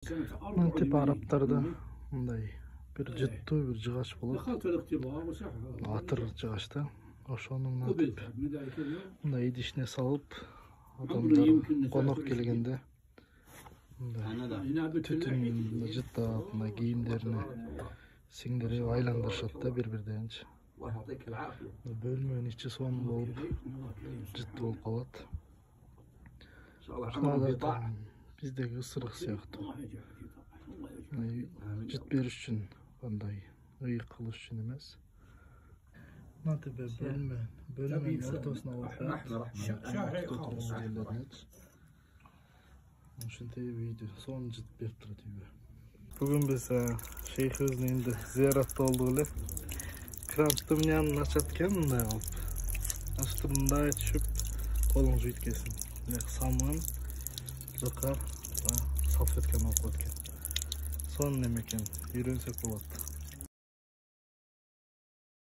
Mantip Araplarda mындай bir жыттуу bir жыгач болот. Атыр жыгачта. Ошону мынтип мындай идишине салып, адамдар конок келгенде мындай түтүн жыттап, мындай кийимдерине сиңдирип айландырышат да бири-биринчи. Бөлмөнүн ичи сонун болуп, жыттуу болуп калат. Биздеги ысырык сыяктуу. Жыт бериш үчүн, кандай ыйык кылыш үчүн эмес. Мынтип бөлмөнүн ортосуна коюп ушинтип үйдү сонун жыт берип турат үйгө. Бүгүн биз шейхибиздин үйүндө зыяратта болдук эле. Кранттын янын ачат экен мындай кылып. Ачтым мындай түшүп, колуңуз бүйткесин. Самын, жакар, салфетканы алып коет экен. Сонун эме экен, үйрөнсөк болот.